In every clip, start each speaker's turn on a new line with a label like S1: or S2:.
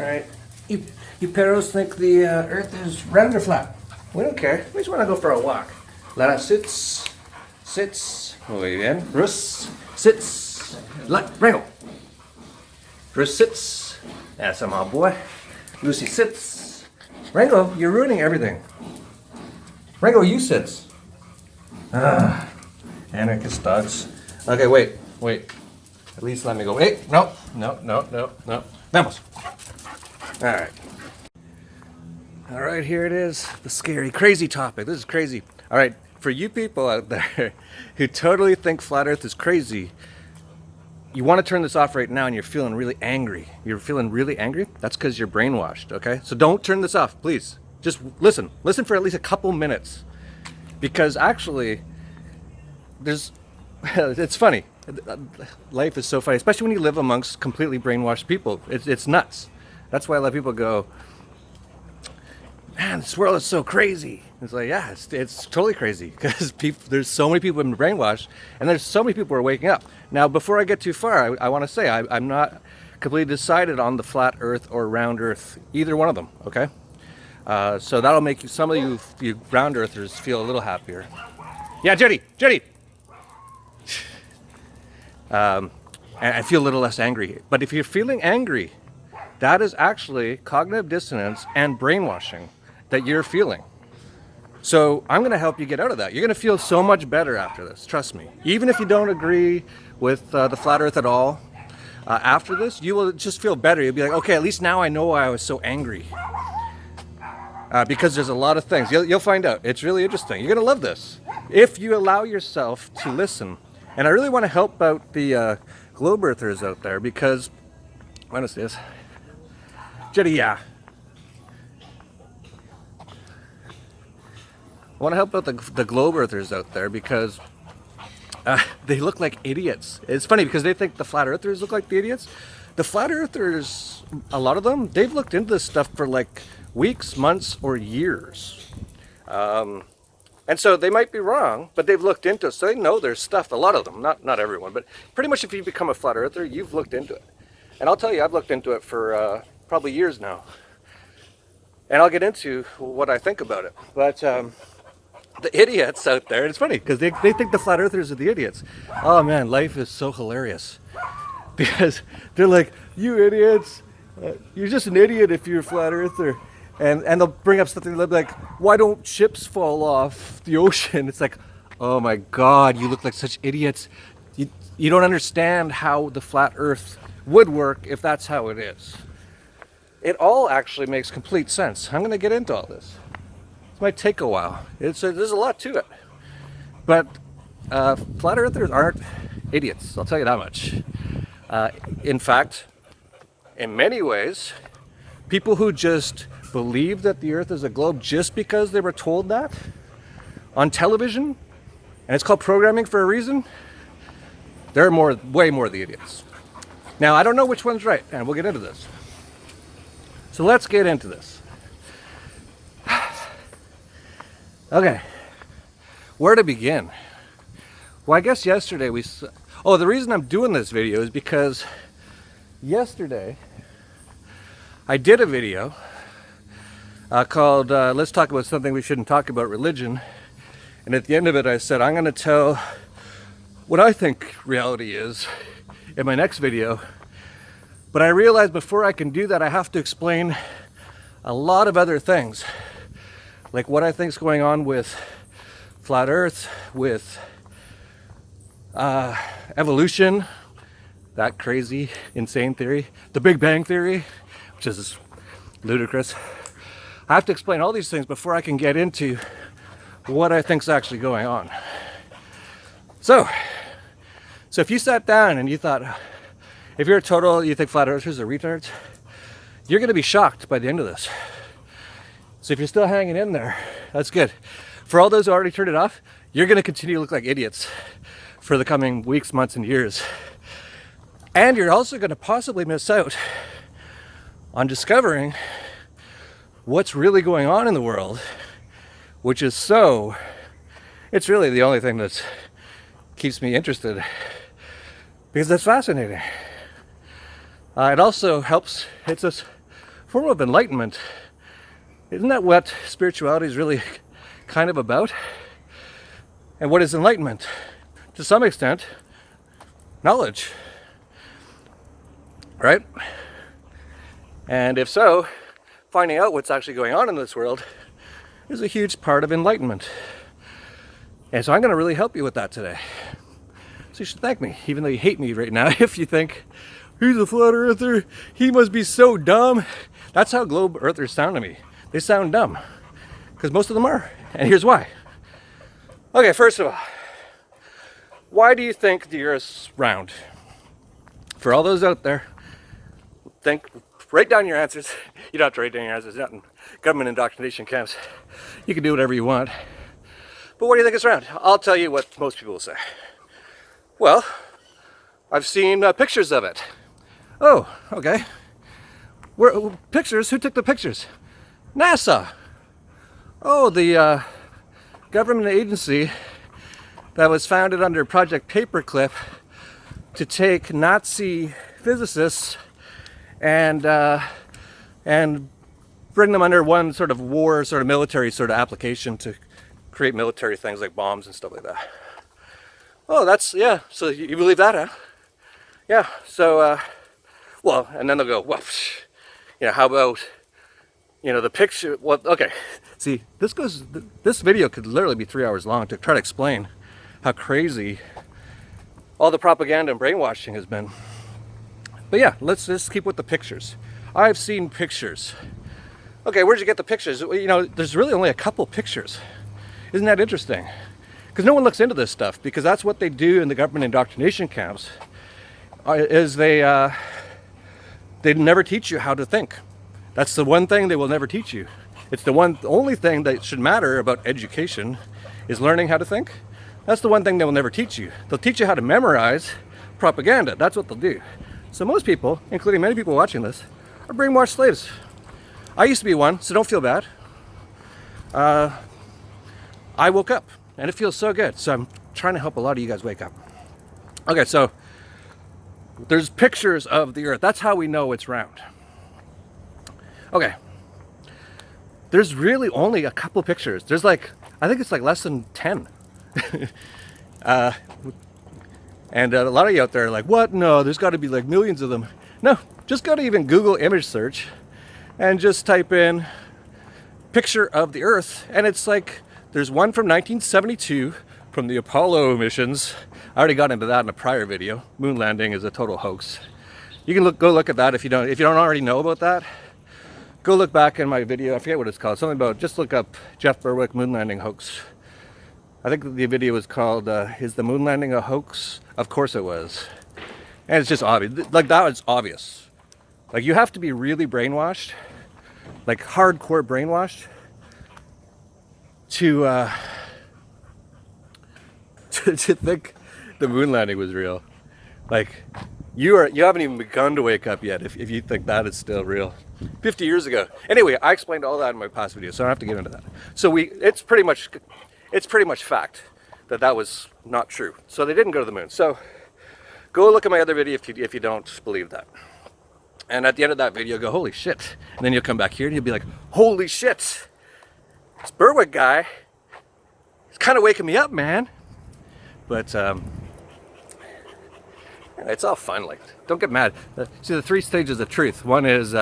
S1: Alright. You Peros think the Earth is round or flat? We don't care. We just want to go for a walk. Lara sits. Sits. Muy bien. Rus sits. Rango. Rus sits. That's my boy. Lucy sits. Rango, you're ruining everything. Rango, you sits. Anarchist dogs. Okay, wait. At least let me go. Hey, no. Vamos. All right, here it is. The scary, crazy topic. This is crazy. All right, for you people out there who totally think flat Earth is crazy, you want to turn this off right now and you're feeling really angry. You're feeling really angry? That's because you're brainwashed, okay? So don't turn this off, please. Just listen. Listen for at least a couple minutes. Because actually, it's funny. Life is so funny, especially when you live amongst completely brainwashed people. It's nuts. That's why a lot of people go, man, this world is so crazy. It's like, yeah, it's totally crazy because there's so many people who've been brainwashed and there's so many people who are waking up. Now, before I get too far, I want to say I'm not completely decided on the flat Earth or round Earth, either one of them, okay? So that'll make some of you round Earthers feel a little happier. Yeah, Jetty! And I feel a little less angry. But if you're feeling angry, that is actually cognitive dissonance and brainwashing that you're feeling. So I'm going to help you get out of that. You're going to feel so much better after this, trust me. Even if you don't agree with the flat Earth at all, after this, you will just feel better. You'll be like, okay, at least now I know why I was so angry. Because there's a lot of things. You'll find out. It's really interesting. You're going to love this if you allow yourself to listen. And I really want to help out the globe earthers out there because, what is this? Jetty, yeah. I want to help out the globe earthers out there because they look like idiots. It's funny because they think the flat earthers look like the idiots. The flat earthers, a lot of them, they've looked into this stuff for like weeks, months, or years. And so they might be wrong, but they've looked into it, so they know there's stuff. A lot of them, not everyone, but pretty much if you become a flat earther, you've looked into it. And I'll tell you, I've looked into it for probably years now. And I'll get into what I think about it. But the idiots out there, and it's funny, because they think the flat earthers are the idiots. Oh man, life is so hilarious. Because they're like, you idiots, you're just an idiot if you're a flat earther. And they'll bring up something like, why don't ships fall off the ocean? It's like, oh my God, you look like such idiots. You don't understand how the flat earth would work if that's how it is. It all actually makes complete sense. I'm going to get into all this. It might take a while. There's a lot to it. But flat earthers aren't idiots, I'll tell you that much. In fact, in many ways, people who just believe that the earth is a globe just because they were told that on television, and it's called programming for a reason, they're way more the idiots. Now, I don't know which one's right, and we'll get into this. So let's get into this. Okay, where to begin? Well, I guess yesterday the reason I'm doing this video is because yesterday I did a video called Let's Talk About Something We Shouldn't Talk About, Religion. And at the end of it I said, I'm going to tell what I think reality is in my next video. But I realized before I can do that, I have to explain a lot of other things. Like what I think is going on with flat earth, with evolution, that crazy, insane theory, the Big Bang Theory, which is ludicrous. I have to explain all these things before I can get into what I think is actually going on. So if you sat down and you thought, if you're you think flat earthers are retards, you're going to be shocked by the end of this. So if you're still hanging in there, that's good. For all those who already turned it off, you're going to continue to look like idiots for the coming weeks, months, and years. And you're also going to possibly miss out on discovering what's really going on in the world, which is it's really the only thing that keeps me interested, because that's fascinating. It also helps, it's a form of enlightenment. Isn't that what spirituality is really kind of about? And what is enlightenment? To some extent, knowledge, right? And if so, finding out what's actually going on in this world is a huge part of enlightenment. And so I'm going to really help you with that today. So you should thank me, even though you hate me right now. If you think, he's a flat earther, he must be so dumb. That's how globe earthers sound to me. They sound dumb, because most of them are. And here's why. Okay, first of all, why do you think the Earth's round? For all those out there, write down your answers. You don't have to write down your answers. Not in government indoctrination camps. You can do whatever you want. But what do you think it's round? I'll tell you what most people will say. Well, I've seen pictures of it. Oh, okay. Pictures? Who took the pictures? NASA. Oh, the government agency that was founded under Project Paperclip to take Nazi physicists and bring them under one sort of war, sort of military sort of application to create military things like bombs and stuff like that. Oh, that's, yeah, so you believe that, huh? Yeah, so, well, and then they'll go, well, you know, how about, you know, the picture, well, okay. See, this video could literally be 3 hours long to try to explain how crazy all the propaganda and brainwashing has been. But yeah, let's just keep with the pictures. I've seen pictures. Okay, where'd you get the pictures? You know, there's really only a couple pictures. Isn't that interesting? Because no one looks into this stuff, because that's what they do in the government indoctrination camps, is they never teach you how to think. That's the one thing they will never teach you. It's the only thing that should matter about education is learning how to think. That's the one thing they will never teach you. They'll teach you how to memorize propaganda. That's what they'll do. So most people, including many people watching this, are brainwashed slaves. I used to be one, so don't feel bad. I woke up, and it feels so good. So I'm trying to help a lot of you guys wake up. Okay, so there's pictures of the Earth. That's how we know it's round. Okay. There's really only a couple pictures. There's like, I think it's like less than 10. And a lot of you out there are like, what? No, there's got to be like millions of them. No, just go to even Google image search and just type in picture of the Earth. And it's like, there's one from 1972 from the Apollo missions. I already got into that in a prior video. Moon landing is a total hoax. You can go look at that if you don't already know about that. Go look back in my video. I forget what it's called. Something about, just look up Jeff Berwick moon landing hoax. I think the video was called, is the moon landing a hoax? Of course it was. And it's just obvious. Like, that was obvious. Like, you have to be really brainwashed, like hardcore brainwashed, to think the moon landing was real. Like, you haven't even begun to wake up yet if you think that is still real. 50 years ago. Anyway, I explained all that in my past video, so I don't have to get into that. So it's pretty much fact that was not true. So they didn't go to the moon. So go look at my other video if you don't believe that. And at the end of that video, go, holy shit. And then you'll come back here and you'll be like, holy shit. This Berwick guy is kind of waking me up, man. But it's all fun. Like, don't get mad. See, the 3 stages of truth. One is,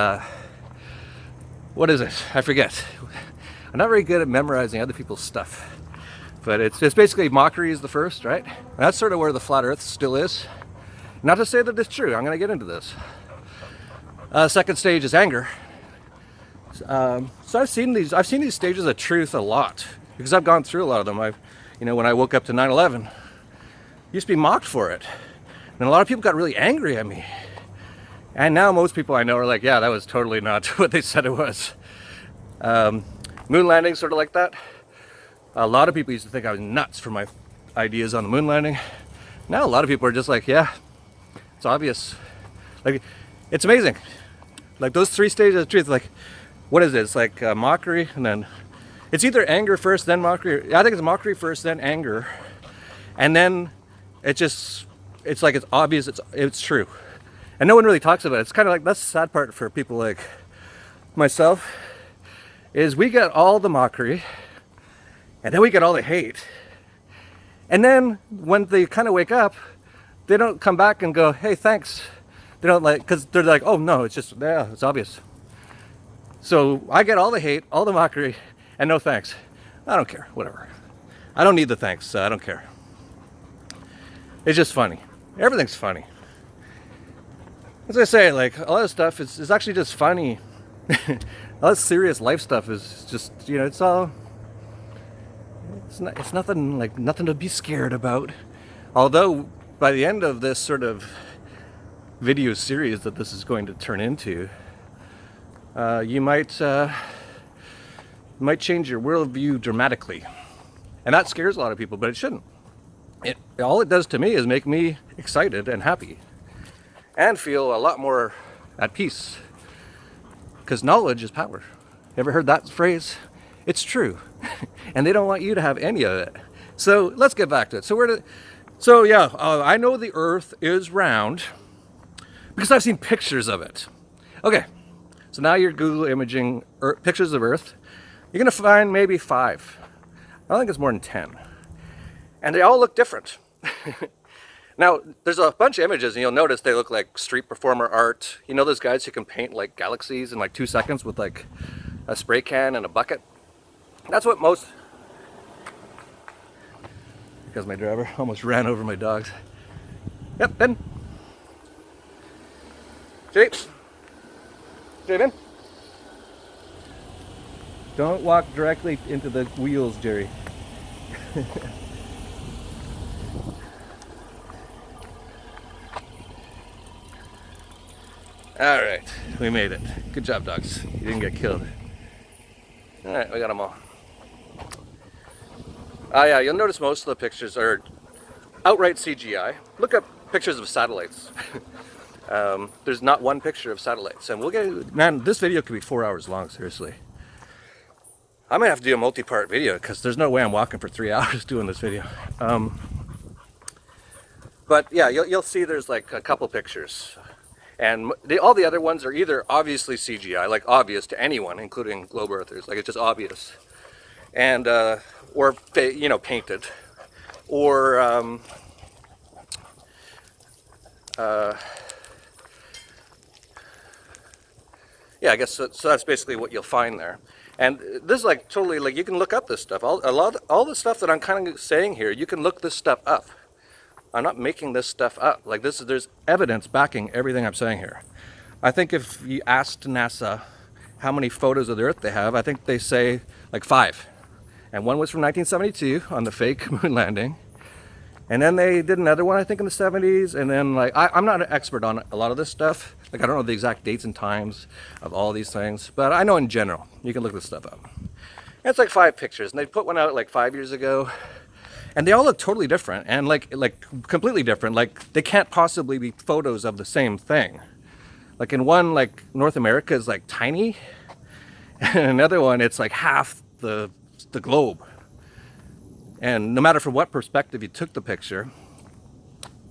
S1: what is it? I forget. I'm not very good at memorizing other people's stuff. But it's basically mockery is the first, right? And that's sort of where the flat earth still is. Not to say that it's true. I'm going to get into this. Second stage is anger. So I've seen these stages of truth a lot because I've gone through a lot of them. When I woke up to 9/11, I used to be mocked for it. And a lot of people got really angry at me. And now most people I know are like, yeah, that was totally not what they said it was. Moon landing, sort of like that. A lot of people used to think I was nuts for my ideas on the moon landing. Now a lot of people are just like, yeah, it's obvious. Like, it's amazing. Like, those 3 stages of truth, like, what is it? It's like mockery, and then it's either anger first, then mockery. I think it's mockery first, then anger. And then it's like it's obvious, it's true. And no one really talks about it. It's kind of like, that's the sad part for people like myself is we get all the mockery, and then we get all the hate. And then when they kind of wake up, they don't come back and go, hey, thanks. They don't like, because they're like, oh no, it's just, yeah, it's obvious. So I get all the hate, all the mockery, and no thanks. I don't care, whatever. I don't need the thanks, so I don't care. It's just funny. Everything's funny. As I say, like, a lot of stuff is actually just funny. All this serious life stuff is just, you know, it's all, it's nothing, like, nothing to be scared about. Although, by the end of this sort of video series that this is going to turn into, you might change your worldview dramatically. And that scares a lot of people, but it shouldn't. All it does to me is make me excited and happy and feel a lot more at peace, because knowledge is power. Ever heard that phrase? It's true. And they don't want you to have any of it. So let's get back to it. I know the earth is round because I've seen pictures of it. Okay, so now you're Google imaging pictures of earth. You're gonna find maybe 5. I don't think it's more than 10. And they all look different. Now, there's a bunch of images, and you'll notice they look like street performer art. You know those guys who can paint like galaxies in like 2 seconds with like a spray can and a bucket? That's what most... Because my driver almost ran over my dogs. Yep, Ben. Javen. Don't walk directly into the wheels, Jerry. All right, we made it. Good job, dogs. You didn't get killed. All right, we got them all. Yeah, you'll notice most of the pictures are outright CGI. Look up pictures of satellites. There's not one picture of satellites, and we'll get. Man, this video could be 4 hours long. Seriously, I might have to do a multi-part video because there's no way I'm walking for 3 hours doing this video. But yeah, you'll see there's like a couple pictures. And all the other ones are either obviously CGI, like obvious to anyone, including globe earthers, like it's just obvious, and or painted, or yeah, I guess so that's basically what you'll find there. And this is like totally, like, you can look up this stuff. All the stuff that I'm kind of saying here, you can look this stuff up. I'm not making this stuff up. Like, there's evidence backing everything I'm saying here. I think if you asked NASA how many photos of the Earth they have, I think they say like 5. And one was from 1972 on the fake moon landing. And then they did another one, I think, in the 70s. And then, like, I'm not an expert on a lot of this stuff. Like, I don't know the exact dates and times of all these things. But I know in general, you can look this stuff up. And it's like 5 pictures. And they put one out like 5 years ago. And they all look totally different, and like completely different. Like, they can't possibly be photos of the same thing. Like, in one, like, North America is like tiny, and another one, it's like half the globe. And no matter from what perspective you took the picture,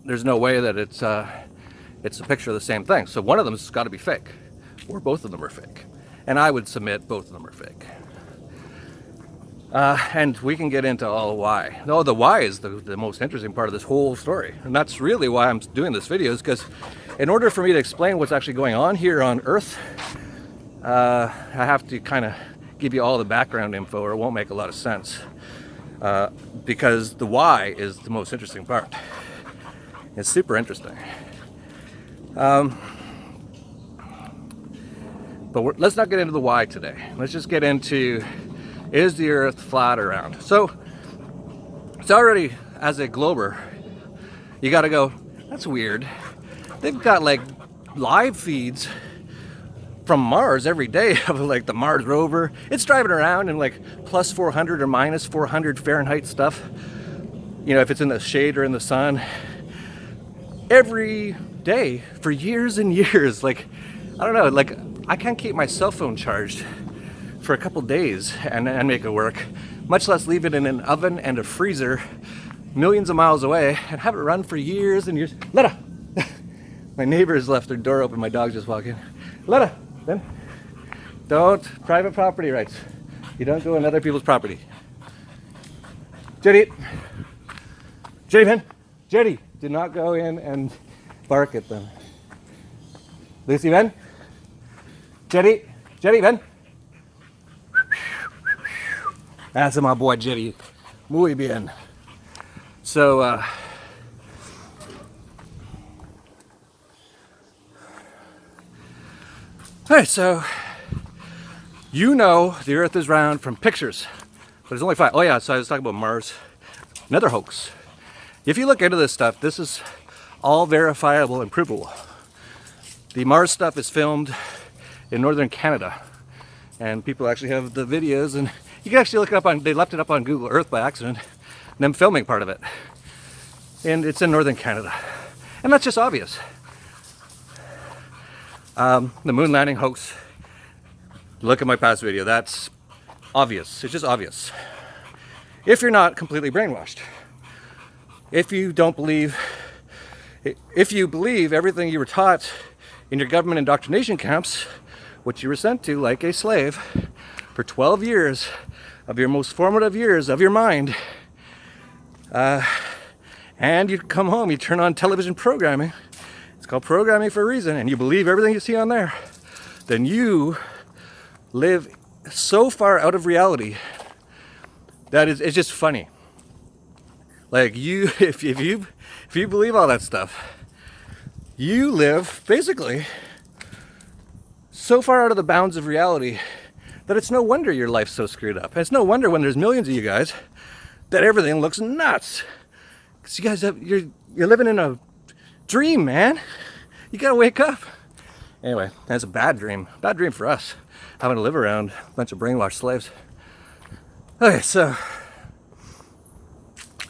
S1: there's no way that it's a picture of the same thing. So one of them's got to be fake, or both of them are fake. And I would submit both of them are fake. And we can get into all why. No, the why is the most interesting part of this whole story. And that's really why I'm doing this video, is because in order for me to explain what's actually going on here on Earth, I have to kind of give you all the background info, or it won't make a lot of sense. Because the why is the most interesting part. It's super interesting. But let's not get into the why today. Let's just get into, is the Earth flat or round? So it's already, as a glober, you got to go, that's weird. They've got like live feeds from Mars every day of like the Mars rover. It's driving around in like plus 400 or minus 400 Fahrenheit stuff. You know, if it's in the shade or in the sun, every day for years and years. Like, I don't know, like, I can't keep my cell phone charged for a couple days and make it work, much less leave it in an oven and a freezer millions of miles away and have it run for years and years. Letta! My neighbors left their door open, my dog's just walking. Letta! Then Don't. Private property rights. You don't go on other people's property. Jetty. Jetty, man. Jetty. Do not go in and bark at them. Lucy, man. Jetty. Jetty, man. That's my boy, Jetty. Muy bien. So, all right, so you know the Earth is round from pictures, but there's only 5. Oh yeah, so I was talking about Mars. Another hoax. If you look into this stuff, this is all verifiable and provable. The Mars stuff is filmed in northern Canada, and people actually have the videos, and you can actually look it up on, they left it up on Google Earth by accident, them filming part of it. And it's in northern Canada. And that's just obvious. The moon landing hoax, look at my past video, that's obvious. It's just obvious. If you're not completely brainwashed. If you don't believe, if you believe everything you were taught in your government indoctrination camps, which you were sent to like a slave for 12 years of your most formative years of your mind, and you come home, you turn on television programming, it's called programming for a reason, and you believe everything you see on there, then you live so far out of reality that it's just funny. Like you, if you believe all that stuff, you live basically so far out of the bounds of reality that it's no wonder your life's so screwed up. It's no wonder when there's millions of you guys that everything looks nuts. Because you guys you're living in a dream, man. You gotta wake up. Anyway, that's a bad dream. Bad dream for us, having to live around a bunch of brainwashed slaves. Okay, so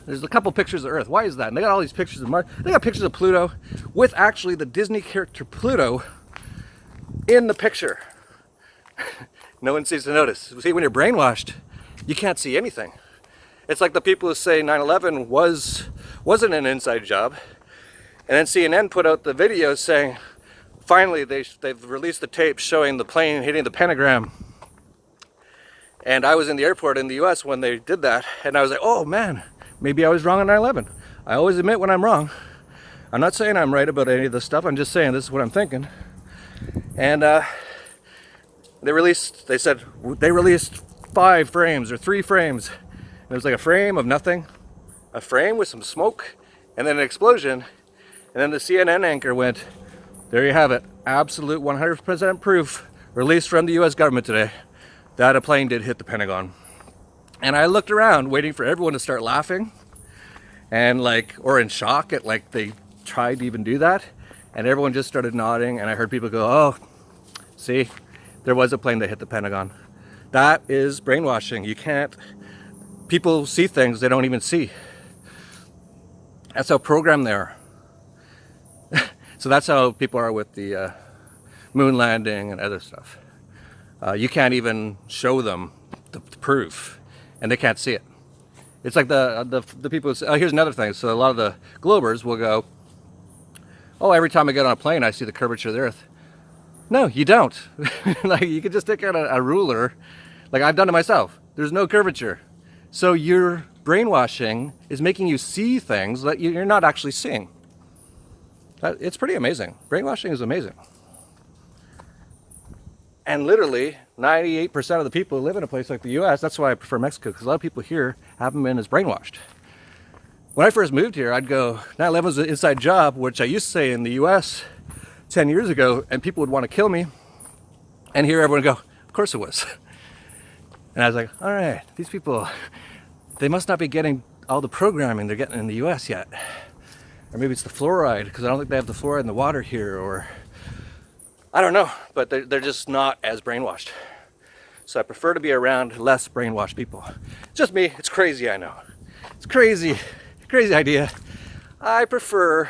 S1: there's a couple pictures of Earth. Why is that? And they got all these pictures of Mars. They got pictures of Pluto with actually the Disney character Pluto in the picture. No one seems to notice. See, when you're brainwashed, you can't see anything. It's like the people who say 9/11 wasn't an inside job, and then CNN put out the video saying, finally they've released the tape showing the plane hitting the pentagram. And I was in the airport in the U.S. when they did that, and I was like, oh man, maybe I was wrong on 9/11. I always admit when I'm wrong. I'm not saying I'm right about any of this stuff. I'm just saying this is what I'm thinking. And they released 5 frames or 3 frames. It was like a frame of nothing, a frame with some smoke, and then an explosion. And then the CNN anchor went, there you have it, absolute 100% proof released from the US government today that a plane did hit the Pentagon. And I looked around waiting for everyone to start laughing and or in shock at they tried to even do that. And everyone just started nodding, and I heard people go, oh, see, there was a plane that hit the Pentagon. That is brainwashing. You can't, people see things they don't even see. That's how programmed they are. So that's how people are with the moon landing and other stuff. You can't even show them the proof, and they can't see it. It's like the people who say, oh, here's another thing. So a lot of the Globers will go, oh, every time I get on a plane, I see the curvature of the Earth. No, you don't. You could just take out a ruler, like I've done it myself. There's no curvature. So your brainwashing is making you see things that you're not actually seeing. It's pretty amazing. Brainwashing is amazing. And literally, 98% of the people who live in a place like the US, that's why I prefer Mexico, because a lot of people here haven't been as brainwashed. When I first moved here, I'd go, 9/11 was an inside job, which I used to say in the US 10 years ago, and people would want to kill me. And here everyone would go, of course it was. And I was like, all right, these people, they must not be getting all the programming they're getting in the US yet. Or maybe it's the fluoride, because I don't think they have the fluoride in the water here, or I don't know, but they're just not as brainwashed. So I prefer to be around less brainwashed people. Just me, it's crazy, I know. It's crazy idea. I prefer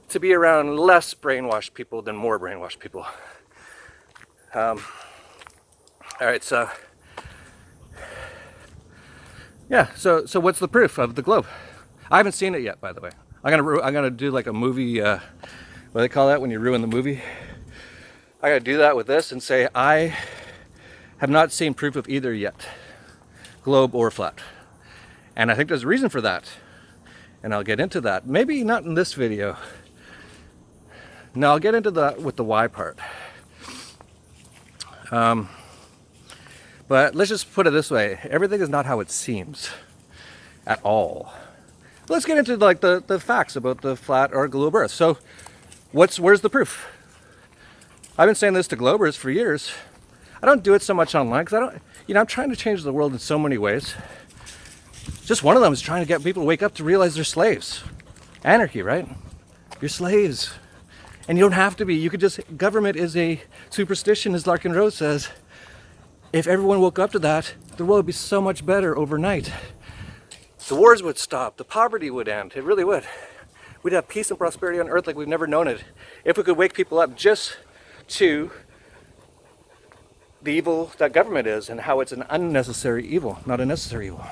S1: to be around less brainwashed people than more brainwashed people. All right, so yeah, so what's the proof of the globe? I haven't seen it yet, by the way. I'm gonna do like a movie. What do they call that when you ruin the movie? I gotta do that with this and say I have not seen proof of either yet, globe or flat. And I think there's a reason for that. And I'll get into that. Maybe not in this video. No, I'll get into that with the why part. But let's just put it this way. Everything is not how it seems at all. Let's get into like the facts about the flat or globe Earth. So where's the proof? I've been saying this to globers for years. I don't do it so much online because I'm trying to change the world in so many ways. Just one of them is trying to get people to wake up to realize they're slaves. Anarchy, right? You're slaves. And you don't have to be. You could just, government is a superstition, as Larkin Rose says. If everyone woke up to that, the world would be so much better overnight. The wars would stop. The poverty would end. It really would. We'd have peace and prosperity on earth like we've never known it. If we could wake people up just to the evil that government is and how it's an unnecessary evil, not a necessary evil.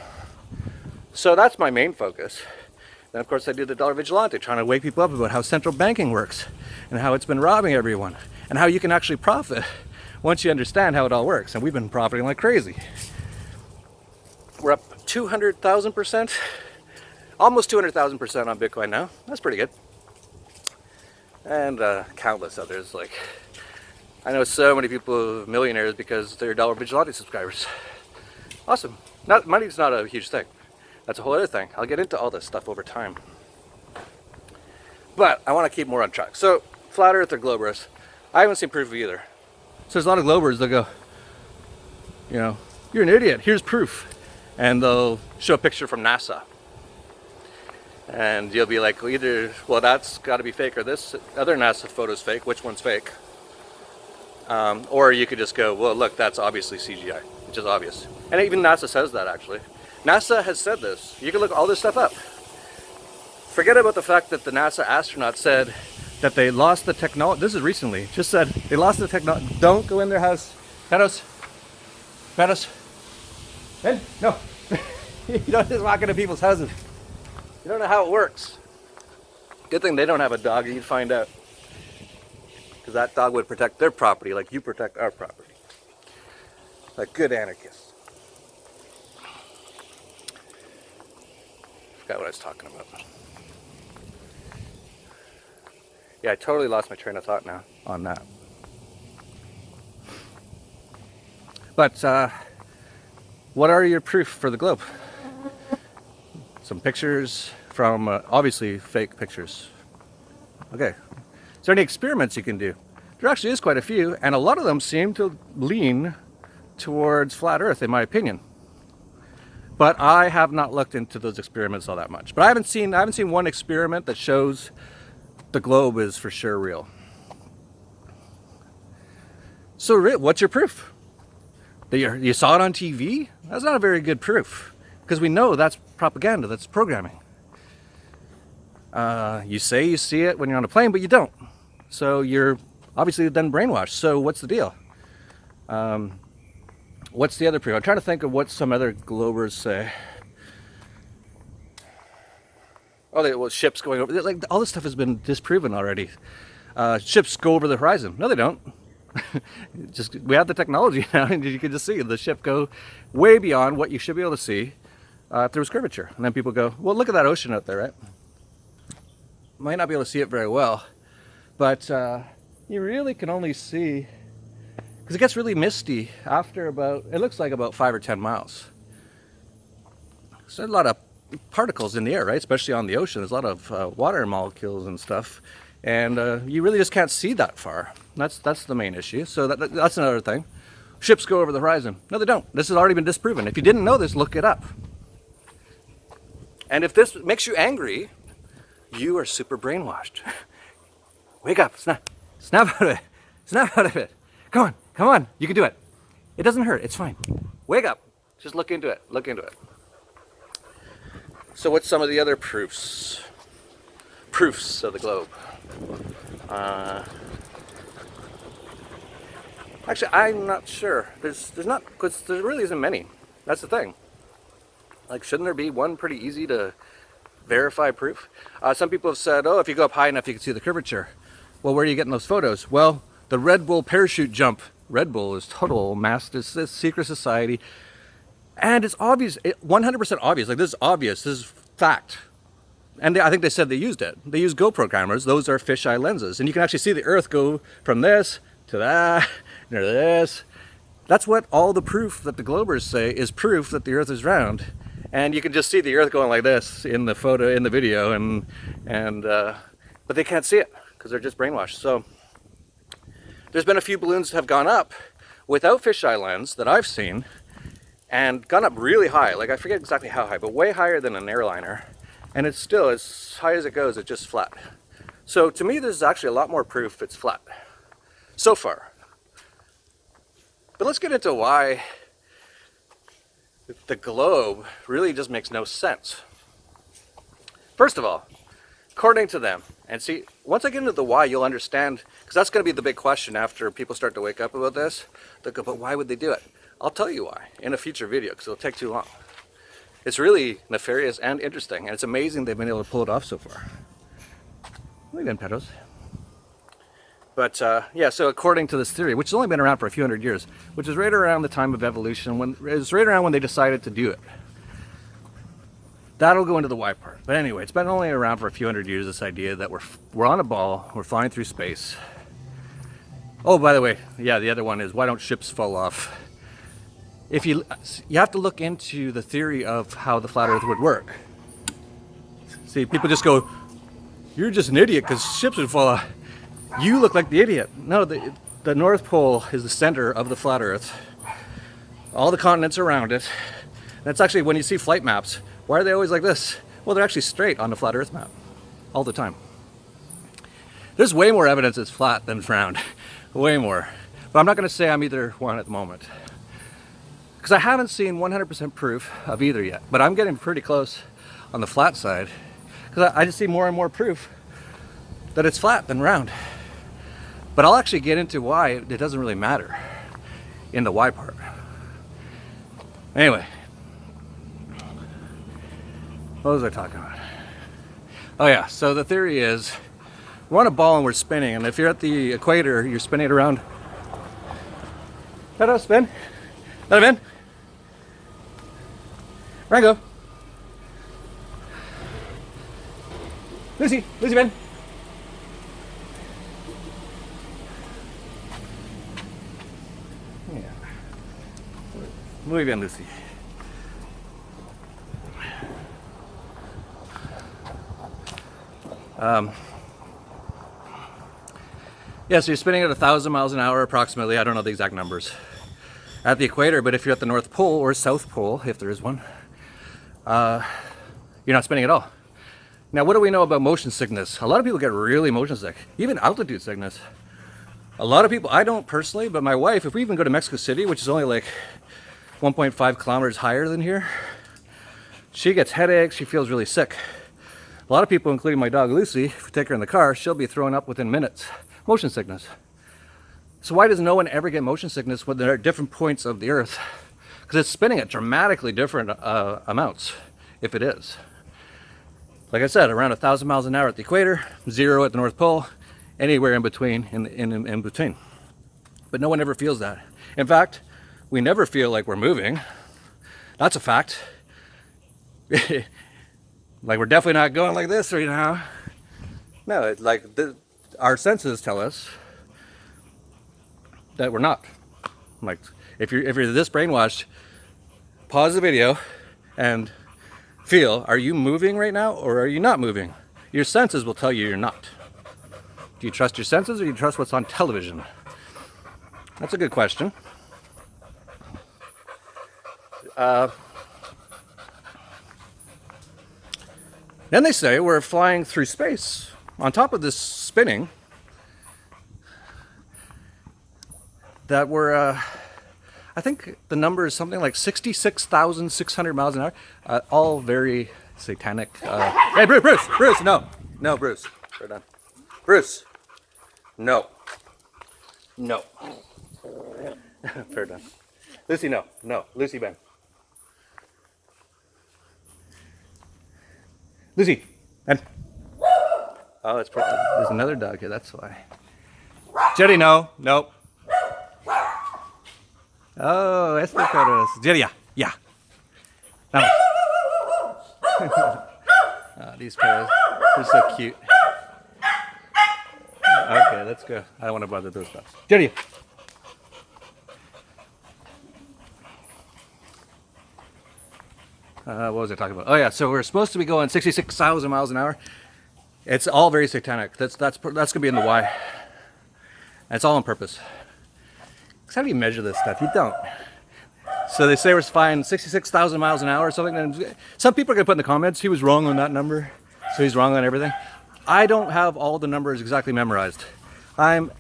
S1: So that's my main focus. Then of course I do the Dollar Vigilante, trying to wake people up about how central banking works and how it's been robbing everyone and how you can actually profit once you understand how it all works. And we've been profiting like crazy. We're up 200,000%, almost 200,000% on Bitcoin now. That's pretty good. And countless others. Like, I know so many people, millionaires, because they're Dollar Vigilante subscribers. Awesome. Money's not a huge thing. That's a whole other thing. I'll get into all this stuff over time. But I want to keep more on track. So, flat Earth or globe Earth, I haven't seen proof of either. So there's a lot of globers that go, you know, you're an idiot, here's proof. And they'll show a picture from NASA. And you'll be like, well, either, well, that's got to be fake, or this other NASA photo's fake. Which one's fake? Or you could just go, well, look, that's obviously CGI, which is obvious. And even NASA says that, actually. NASA has said this. You can look all this stuff up. Forget about the fact that the NASA astronaut said that they lost the technology. This is recently. Just said they lost the technology. Don't go in their house. Meadows. Meadows. Ben? No. You don't just walk into people's houses. You don't know how it works. Good thing they don't have a dog, and you'd find out. Because that dog would protect their property like you protect our property. Like good anarchists. Forgot what I was talking about. Yeah, I totally lost my train of thought now on that. But what are your proof for the globe? Some pictures from obviously fake pictures. Okay. Is there any experiments you can do? There actually is quite a few, and a lot of them seem to lean towards flat Earth, in my opinion. But I have not looked into those experiments all that much. But I haven't seen one experiment that shows the globe is for sure real. So what's your proof? That you saw it on TV? That's not a very good proof, because we know that's propaganda, that's programming. You say you see it when you're on a plane, but you don't. So you're obviously then brainwashed. So what's the deal? What's the other proof? I'm trying to think of what some other globers say. Oh, ships going over. Like, all this stuff has been disproven already. Ships go over the horizon. No, they don't. We have the technology now, and you can just see the ship go way beyond what you should be able to see through its curvature. And then people go, well, look at that ocean out there, right? Might not be able to see it very well, but you really can only see, because it gets really misty after it looks like about 5 or 10 miles. So there's a lot of particles in the air, right? Especially on the ocean. There's a lot of water molecules and stuff, and you really just can't see that far. That's the main issue. So that's another thing. Ships go over the horizon. No, they don't. This has already been disproven. If you didn't know this, look it up. And if this makes you angry, you are super brainwashed. Wake up, snap out of it. Snap out of it. Come on, you can do it. It doesn't hurt, it's fine. Wake up, just look into it. So what's some of the other proofs of the globe? Actually, I'm not sure. There's not, because there really isn't many. That's the thing. Like, shouldn't there be one pretty easy to verify proof? Some people have said, oh, if you go up high enough, you can see the curvature. Well, where are you getting those photos? Well, the Red Bull parachute jump Red Bull is total mass, this secret society. And it's obvious, 100% obvious. Like, this is obvious, this is fact. And I think they said they used it. They use GoPro cameras. Those are fisheye lenses. And you can actually see the Earth go from this to that, to this. That's what all the proof that the Globers say is proof that the Earth is round. And you can just see the Earth going like this in the photo, in the video, but they can't see it because they're just brainwashed. So there's been a few balloons that have gone up without fisheye lens that I've seen, and gone up really high. Like, I forget exactly how high, but way higher than an airliner. And it's still, as high as it goes, it's just flat. So to me, there's actually a lot more proof it's flat so far. But let's get into why the globe really just makes no sense. First of all, according to them, and see, once I get into the why, you'll understand, because that's going to be the big question after people start to wake up about this. They'll go, but why would they do it? I'll tell you why in a future video, because it'll take too long. It's really nefarious and interesting, and it's amazing they've been able to pull it off so far. Look at them petals. But yeah, so according to this theory, which has only been around for a few hundred years, which is right around the time of evolution, when it's right around when they decided to do it. That'll go into the why part. But anyway, it's been only around for a few hundred years, this idea that we're on a ball, we're flying through space. Oh, by the way, yeah, the other one is, why don't ships fall off? If you have to look into the theory of how the flat Earth would work. See, people just go, you're just an idiot because ships would fall off. You look like the idiot. No, the North Pole is the center of the flat Earth. All the continents around it. That's actually, when you see flight maps, why are they always like this? Well, they're actually straight on the flat Earth map all the time. There's way more evidence it's flat than round. Way more. But I'm not going to say I'm either one at the moment, because I haven't seen 100% proof of either yet. But I'm getting pretty close on the flat side, because I just see more and more proof that it's flat than round. But I'll actually get into why it doesn't really matter in the why part. Anyway, what was I talking about? Oh yeah, so the theory is we're on a ball and we're spinning, and if you're at the equator, you're spinning it around. Let us spin. Let him in. Rango. Lucy, Ben. Yeah. Muy bien, Lucy. Yeah, so you're spinning at 1,000 miles an hour approximately. I don't know the exact numbers at the equator, but if you're at the North Pole or South Pole, if there is one, you're not spinning at all. Now, what do we know about motion sickness? A lot of people get really motion sick, even altitude sickness. A lot of people, I don't personally, but my wife, if we even go to Mexico City, which is only like 1.5 kilometers higher than here, she gets headaches, she feels really sick. A lot of people, including my dog Lucy, if we take her in the car, she'll be throwing up within minutes. Motion sickness. So why does no one ever get motion sickness when they're at different points of the Earth? Because it's spinning at dramatically different amounts, if it is. Like I said, around 1,000 miles an hour at the equator, 0 at the North Pole, anywhere in between, in between. But no one ever feels that. In fact, we never feel like we're moving. That's a fact. Like, we're definitely not going like this right now. No, it's like our senses tell us that we're not. Like, if you're this brainwashed, pause the video and feel, are you moving right now or are you not moving? Your senses will tell you you're not. Do you trust your senses or do you trust what's on television? That's a good question. Then they say we're flying through space. On top of this spinning, that we're, I think the number is something like 66,600 miles an hour. All very satanic. Hey, Bruce, no, Bruce, we're done. Bruce, no. Fair done. Lucy, no, Lucy, Ben. Lucy, Ben. Oh, there's another dog here, that's why. Jetty, no. Oh, espejuelos. Yeah, yeah. Vamos. Oh, these perros, they're so cute. Okay, let's go. I don't want to bother those dogs. Jerry. What was I talking about? Oh yeah, so we're supposed to be going 66,000 miles an hour. It's all very satanic. That's gonna be in the Y. And it's all on purpose. Because how do you measure this stuff? You don't. So they say we're flying 66,000 miles an hour or something. And some people are gonna put in the comments, he was wrong on that number, so he's wrong on everything. I don't have all the numbers exactly memorized. I'm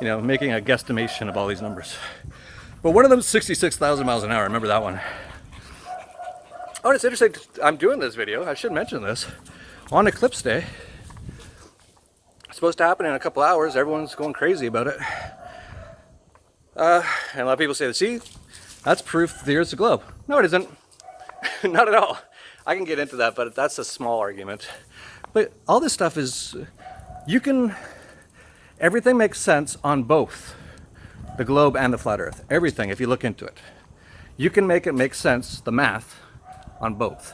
S1: making a guesstimation of all these numbers. But one of them is 66,000 miles an hour. Remember that one. Oh, it's interesting. I'm doing this video. I should mention this on Eclipse Day. It's supposed to happen in a couple hours. Everyone's going crazy about it. And a lot of people say, see, that's proof the Earth's a globe. No, it isn't. Not at all. I can get into that, but that's a small argument. But all this stuff is, everything makes sense on both the globe and the flat Earth. Everything, if you look into it. You can make it make sense, the math, on both.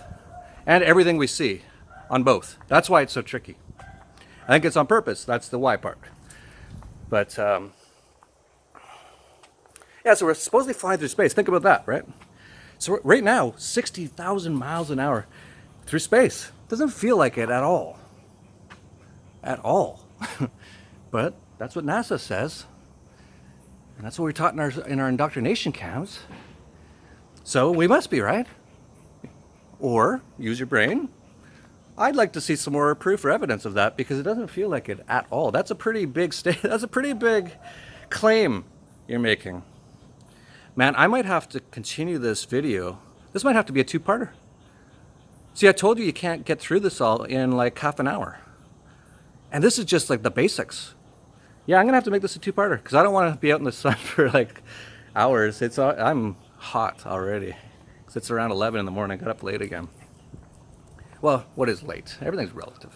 S1: And everything we see on both. That's why it's so tricky. I think it's on purpose. That's the why part. But, yeah, so we're supposedly flying through space. Think about that, right? So right now, 60,000 miles an hour through space. Doesn't feel like it at all. At all. But that's what NASA says. And that's what we're taught in our indoctrination camps. So we must be, right? Or use your brain. I'd like to see some more proof or evidence of that because it doesn't feel like it at all. That's a pretty big that's a pretty big claim you're making. Man, I might have to continue this video. This might have to be a two-parter. See, I told you can't get through this all in like half an hour. And this is just like the basics. Yeah, I'm gonna have to make this a two-parter because I don't want to be out in the sun for like hours. I'm hot already. It's around 11 in the morning. I got up late again. Well, what is late? Everything's relative.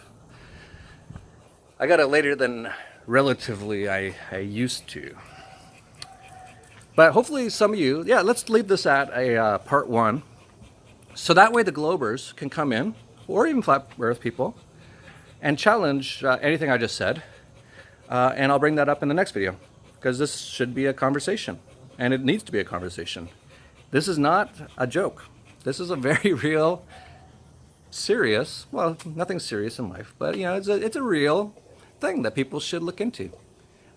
S1: I got it later than relatively I used to. But hopefully some of you, yeah, let's leave this at a part one. So that way the Globers can come in, or even flat Earth people, and challenge anything I just said. And I'll bring that up in the next video. Because this should be a conversation. And it needs to be a conversation. This is not a joke. This is a very real, serious, well, nothing serious in life, but it's a real thing that people should look into.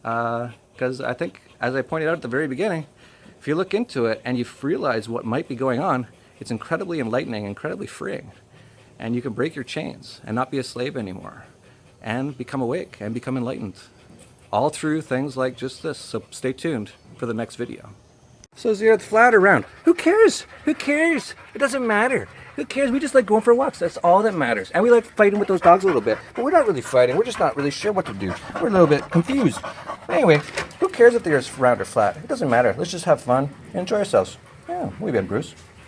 S1: Because I think, as I pointed out at the very beginning, if you look into it and you realize what might be going on, it's incredibly enlightening, incredibly freeing. And you can break your chains and not be a slave anymore. And become awake and become enlightened. All through things like just this. So stay tuned for the next video. So is the Earth flat or round? Who cares? Who cares? It doesn't matter. Who cares? We just like going for walks. That's all that matters. And we like fighting with those dogs a little bit. But we're not really fighting. We're just not really sure what to do. We're a little bit confused. Anyway, who cares if the Earth's round or flat? It doesn't matter. Let's just have fun and enjoy ourselves. Yeah, we've been Bruce.